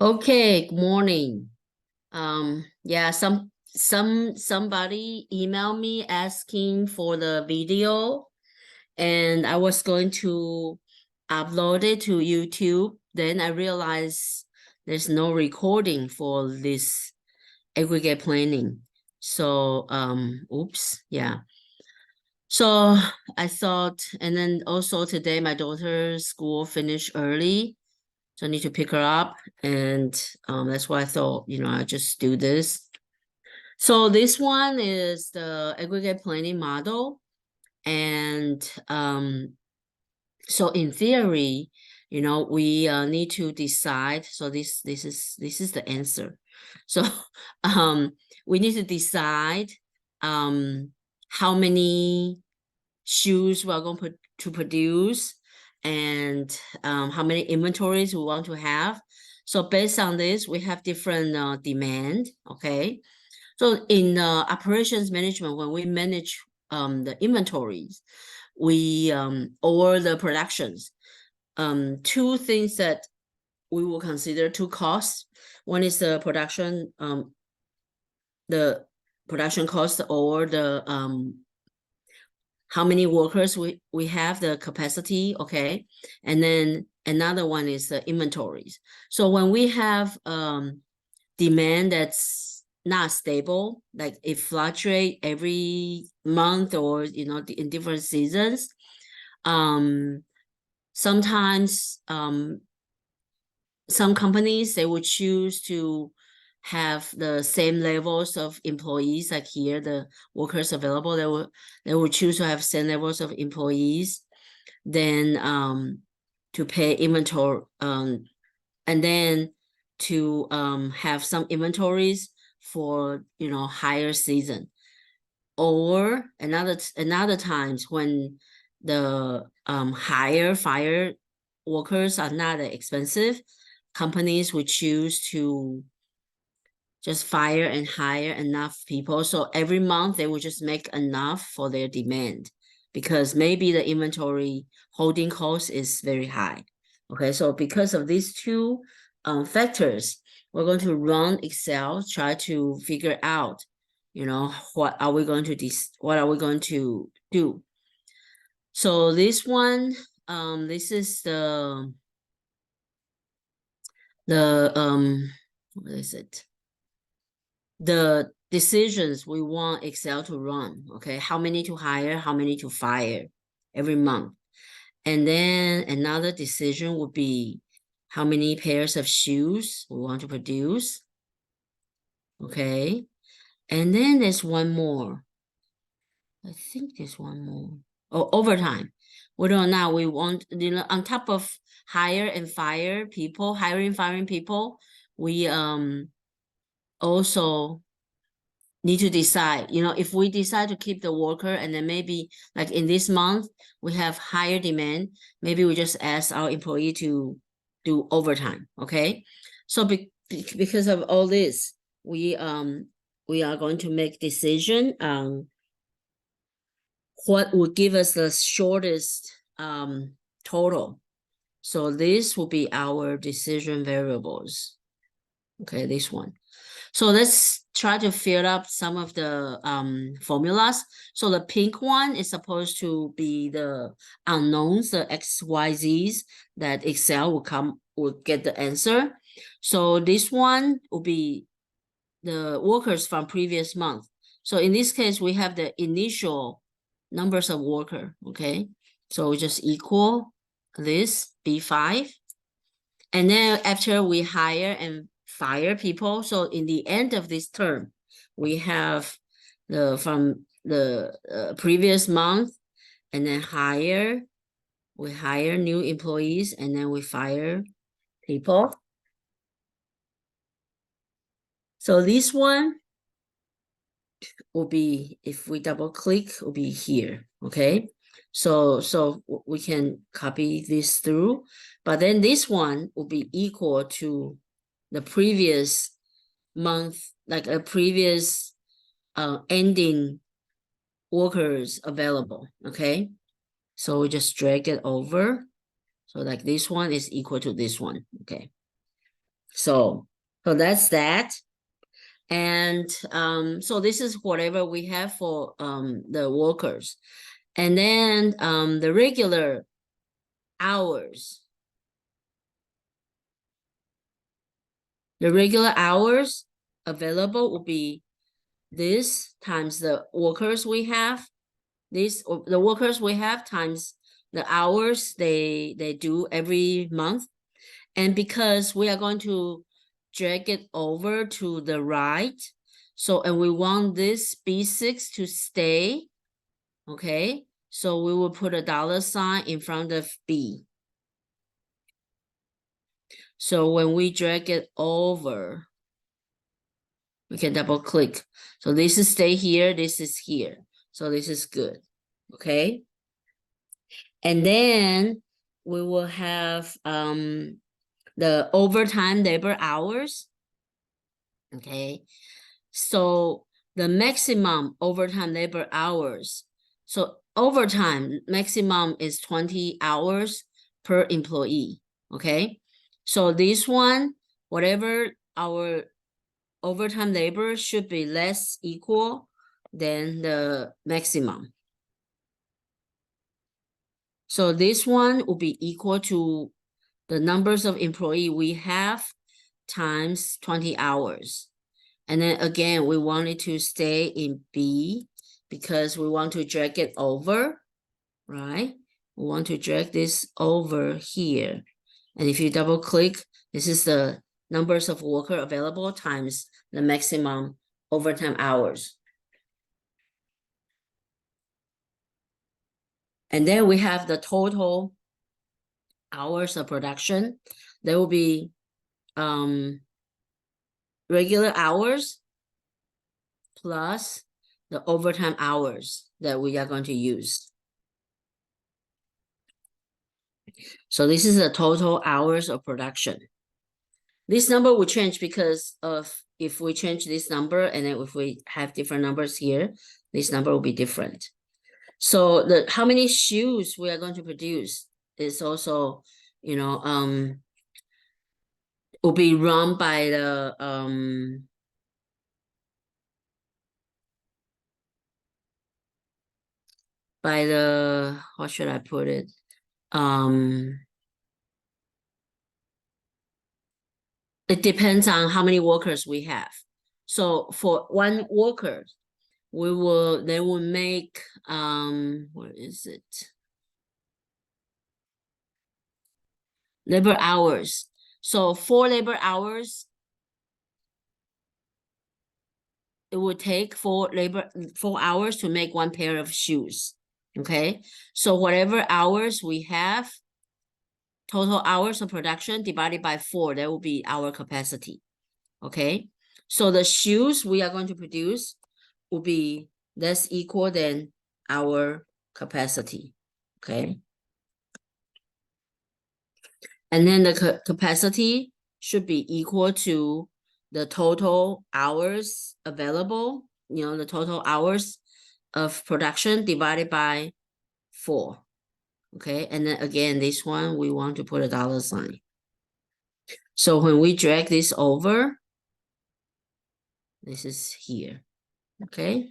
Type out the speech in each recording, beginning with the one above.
Okay, good morning. Yeah, somebody emailed me asking for the video, and I was going to upload it to YouTube. Then I realized there's no recording for this aggregate planning. So, oops, yeah. So I thought, and then also today my daughter's school finished early. So I need to pick her up. And that's why I thought, I just do this. So this one is the aggregate planning model. And so in theory, we need to decide. So this is the answer. So um, we need to decide how many shoes we are going to produce and how many inventories we want to have. So based on this, we have different demand, okay? So in operations management, when we manage the inventories, we or the productions, two things that we will consider two costs. One is the production cost or the how many workers we have, the capacity, okay? And then another one is the inventories. So when we have demand that's not stable, like it fluctuates every month or, in different seasons, sometimes some companies, they would choose to have the same levels of employees, like here, the workers available, they will choose to have same levels of employees, then to pay inventory, and then to have some inventories for higher season. Or another times when the higher fire workers are not expensive, companies would choose to just fire and hire enough people. So every month they will just make enough for their demand because maybe the inventory holding cost is very high. Okay, so because of these two factors, we're going to run Excel, try to figure out, what are we going to do. So this one, this is the what is it? The decisions we want Excel to run, okay? How many to hire, how many to fire every month. And then another decision would be how many pairs of shoes we want to produce, okay? And then there's one more. I think there's one more. Oh, overtime. Whether or not we want, on top of hire and fire people, hiring, firing people, we also need to decide, if we decide to keep the worker and then maybe like in this month, we have higher demand, maybe we just ask our employee to do overtime, okay? So because of all this, we are going to make decision on what would give us the shortest total. So this will be our decision variables. Okay, this one. So let's try to fill up some of the formulas. So the pink one is supposed to be the unknowns, the X, Y, Z's that Excel will get the answer. So this one will be the workers from previous month. So in this case, we have the initial numbers of worker, okay? So we just equal this B5. And then after we hire and fire people, so in the end of this term, we have from the previous month, and then we hire new employees, and then we fire people. So this one will be, if we double click, will be here, okay? So we can copy this through, but then this one will be equal to the previous month, like a previous ending workers available, okay? So we just drag it over. So like this one is equal to this one, okay? So that's that. And so this is whatever we have for the workers. And then the regular hours. The regular hours available will be this times the workers we have. The workers we have times the hours they do every month. And because we are going to drag it over to the right, so and we want this B6 to stay, okay? So we will put a $ in front of B. So when we drag it over, we can double click. So this is stay here, this is here. So this is good, okay? And then we will have the overtime labor hours, okay? So the maximum overtime labor hours. So overtime maximum is 20 hours per employee, okay? So this one, whatever our overtime labor should be less equal than the maximum. So this one will be equal to the numbers of employee we have times 20 hours. And then again, we want it to stay in B because we want to drag it over, right? We want to drag this over here. And if you double click, this is the numbers of worker available times the maximum overtime hours. And then we have the total hours of production. There will be regular hours plus the overtime hours that we are going to use. So this is the total hours of production. This number will change because of if we change this number and then if we have different numbers here, this number will be different. So the how many shoes we are going to produce is also, you know, will be run by the what should I put it? It depends on how many workers we have. So for one worker, they will make what is it? Labor hours. So 4 labor hours, it would take 4 hours to make 1 pair of shoes. Okay. So whatever hours we have, total hours of production divided by 4, that will be our capacity. Okay. So the shoes we are going to produce will be less equal than our capacity. Okay. And then the capacity should be equal to the total hours available, you know, the total hours of production divided by 4. Okay, and then again, this one, we want to put a $. So when we drag this over, this is here, okay?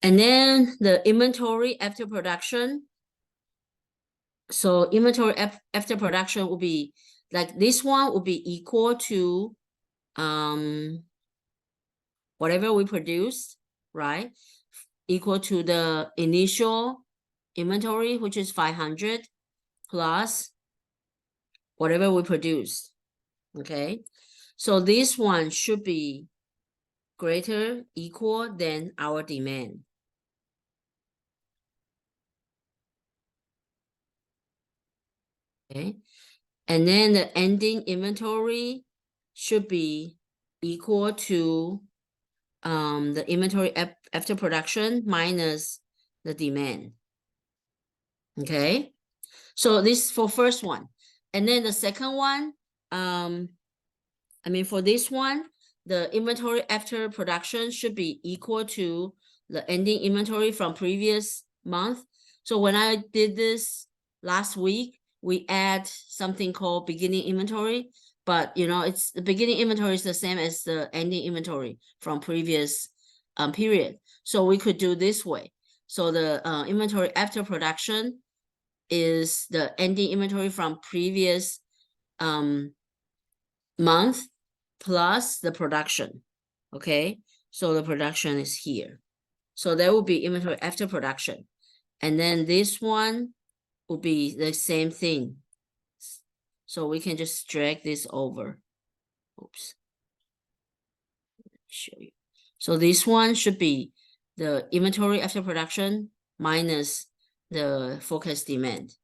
And then the inventory after production. So inventory after production will be like this one will be equal to whatever we produce, right? Equal to the initial inventory, which is 500 plus whatever we produce, okay? So this one should be greater, equal than our demand. Okay, and then the ending inventory should be equal to the inventory after production minus the demand. Okay, so this is for first one. And then the second one, I mean for this one, the inventory after production should be equal to the ending inventory from previous month. So when I did this last week, we add something called beginning inventory. but you know, it's the beginning inventory is the same as the ending inventory from previous period. So we could do this way. So the inventory after production is the ending inventory from previous month plus the production. Okay, so the production is here. So there will be inventory after production. And then this one will be the same thing. So we can just drag this over. Oops. Show you. So this one should be the inventory after production minus the forecast demand.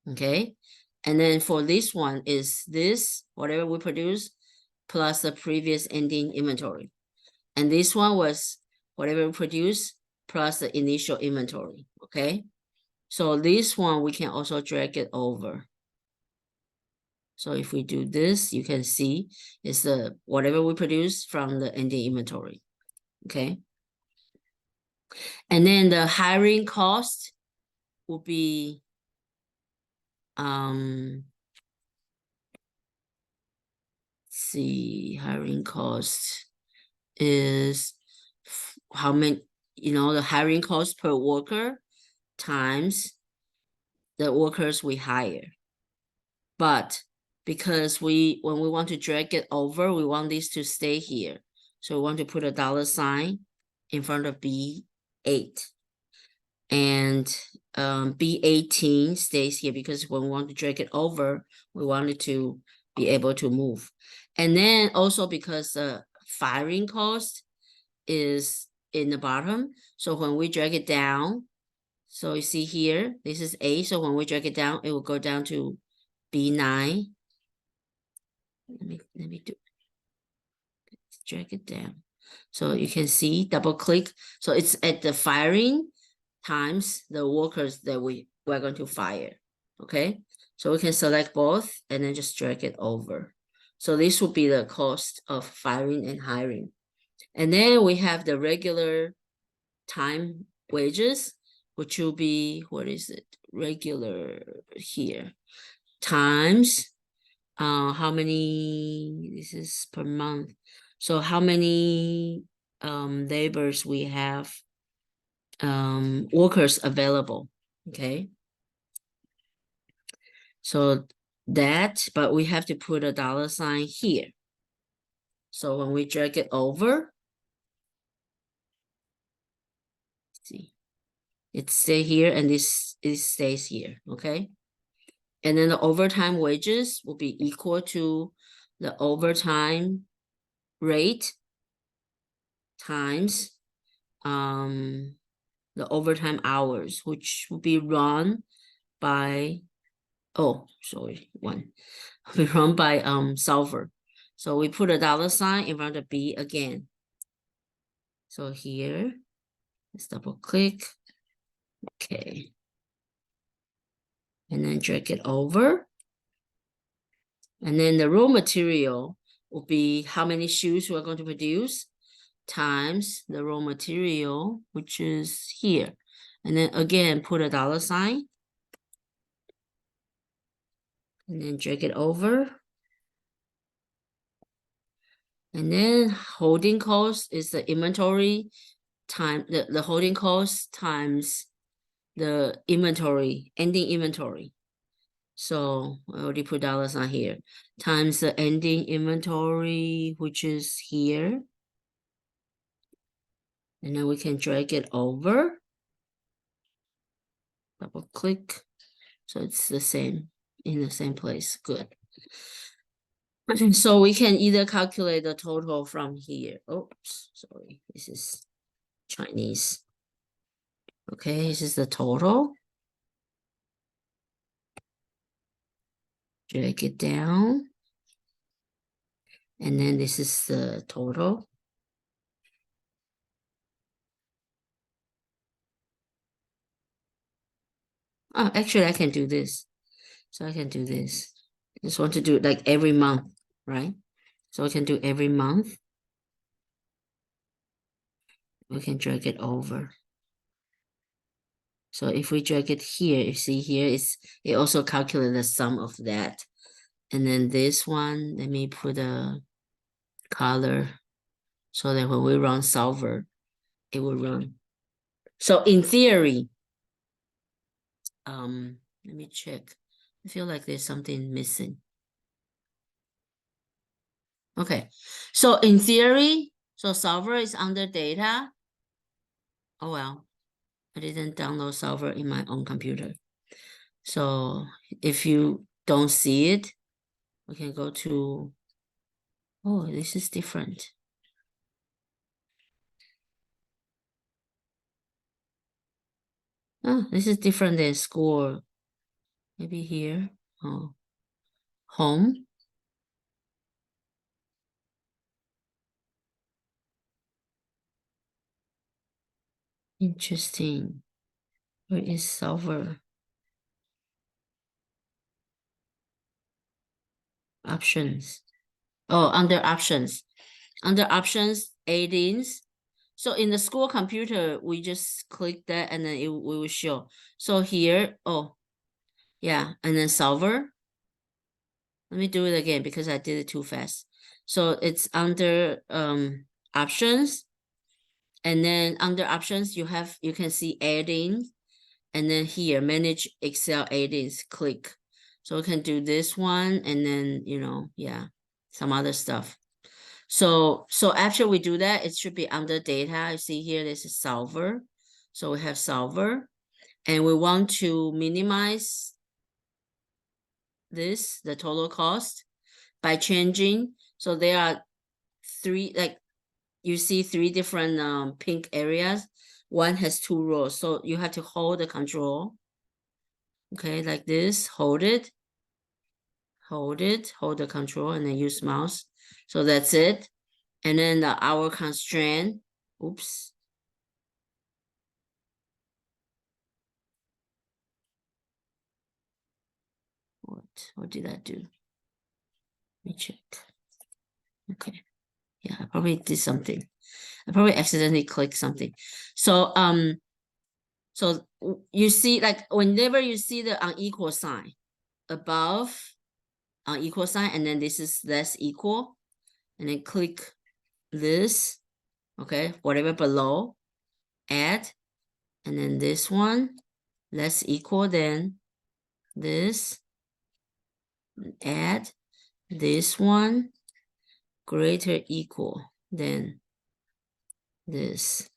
Okay. And then for this one is this, whatever we produce, plus the previous ending inventory. And this one was whatever we produce plus the initial inventory. Okay. So this one, we can also drag it over. So if we do this, you can see it's the whatever we produce from the ending inventory. Okay. And then the hiring cost will be let's see, hiring cost is how many, you know, the hiring cost per worker times the workers we hire. But because when we want to drag it over, we want this to stay here. So we want to put a $ in front of B8. And B18 stays here because when we want to drag it over, we want it to be able to move. And then also because the firing cost is in the bottom. So when we drag it down, so you see here, this is A. So when we drag it down, it will go down to B9. Let me do, drag it down. So you can see, double click. So it's at the firing times the workers that we're going to fire. Okay. So we can select both and then just drag it over. So this will be the cost of firing and hiring. And then we have the regular time wages, which will be, what is it? Regular here times how many, this is per month. So how many laborers we have workers available. Okay. So that, but we have to put a $ here. So when we drag it over, see, it stays here and it stays here. Okay. And then the overtime wages will be equal to the overtime rate times the overtime hours, which will be run by, oh, sorry, one, we run by solver. So we put a $ in front of B again. So here, let's double click. Okay. And then drag it over. And then the raw material will be how many shoes we're going to produce times the raw material, which is here. And then again, put a $. And then drag it over. And then holding cost is the inventory time, the holding cost times the inventory, ending inventory. So I already put $ here, times the ending inventory, which is here. And then we can drag it over. Double click. So it's the same, in the same place. Good. So we can either calculate the total from here. Oops, sorry, this is Chinese. Okay, this is the total. Drag it down. And then this is the total. Oh, actually, I can do this. So I can do this. Just want to do it like every month, right? So I can do every month. We can drag it over. So if we drag it here, you see here, it also calculates the sum of that. And then this one, let me put a color so that when we run solver, it will run. So in theory, let me check. I feel like there's something missing. Okay, so in theory, so solver is under data. Oh well, I didn't download solver in my own computer. So if you don't see it, we can go to, oh, this is different. Oh, this is different than score. Maybe here, oh, home. Interesting. Where is solver? Options. Oh, under options. Under options, add-ins. So in the school computer, we just click that and then we will show. So here, oh, yeah, and then solver. Let me do it again because I did it too fast. So it's under options. And then under options, you can see add-in. And then here, manage Excel add-ins, click. So we can do this one and then, yeah, some other stuff. So after we do that, it should be under data. You see here, this is solver. So we have solver and we want to minimize this, the total cost by changing. So there are three, like you see three different pink areas. One has two rows. So you have to hold the control. Okay, like this, hold it, hold the control and then use mouse. So that's it. And then the hour constraint, oops. What did I do? Let me check. Okay. Yeah, I probably did something. I probably accidentally clicked something. So so you see, like whenever you see the unequal sign above unequal sign, and then this is less equal, and then click this, okay, whatever below, add, and then this one less equal than this, add this one greater equal than this,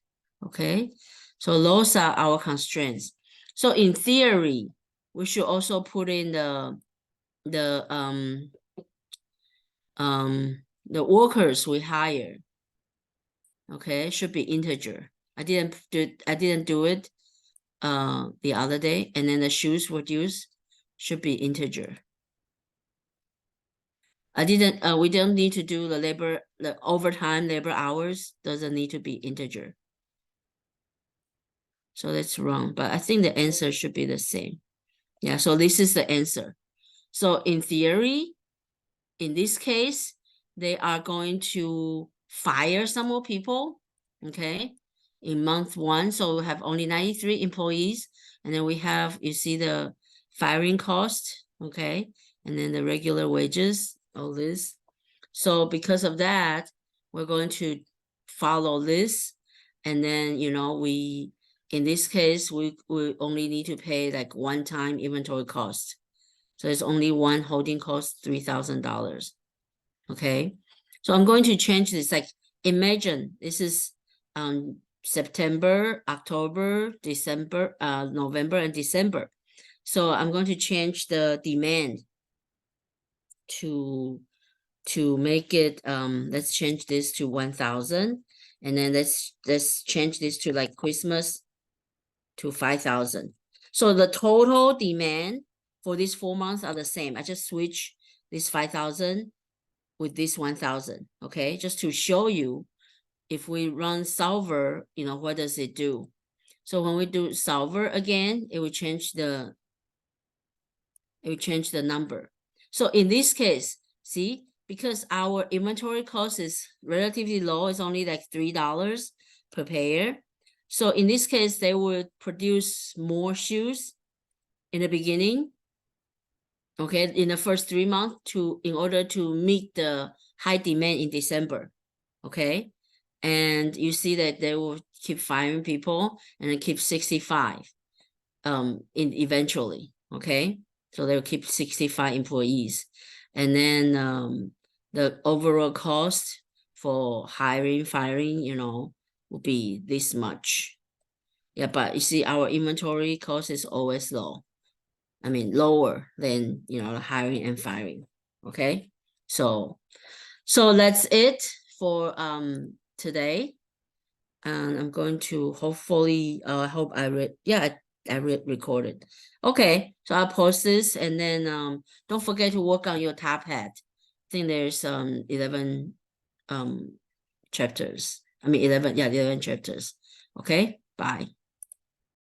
okay? So those are our constraints. So in theory, we should also put in the workers we hire. Okay, should be integer. I didn't do it the other day, and then the shoes produced should be integer. We don't need to do the overtime labor hours doesn't need to be integer. So that's wrong, but I think the answer should be the same. Yeah, so this is the answer. So in theory, in this case, they are going to fire some more people, okay, in month one. So we have only 93 employees. And then we have, you see the firing cost, okay, and then the regular wages, all this. So because of that, we're going to follow this. And then, in this case, we only need to pay like one-time inventory cost. So it's only one holding cost, $3,000. Okay. So I'm going to change this. Like imagine this is September, October, December, November, and December. So I'm going to change the demand to make it let's change this to 1,000, and then let's change this to like Christmas to 5,000. So the total demand for these 4 months are the same. I just switch this 5,000 with this 1,000, okay? Just to show you if we run solver, what does it do? So when we do solver again, it will change the number. So in this case, see, because our inventory cost is relatively low, it's only like $3 per pair. So in this case, they would produce more shoes in the beginning. okay, in the first 3 months in order to meet the high demand in December, okay? And you see that they will keep firing people and then keep 65 in eventually, okay? So they'll keep 65 employees. And then the overall cost for hiring, firing, will be this much. Yeah, but you see our inventory cost is always low. I mean, lower than, hiring and firing, okay? So that's it for today. And I'm going to hopefully, I hope I recorded. Okay, so I'll post this and then don't forget to work on your top hat. I think there's 11 chapters. I mean 11 chapters. Okay, bye.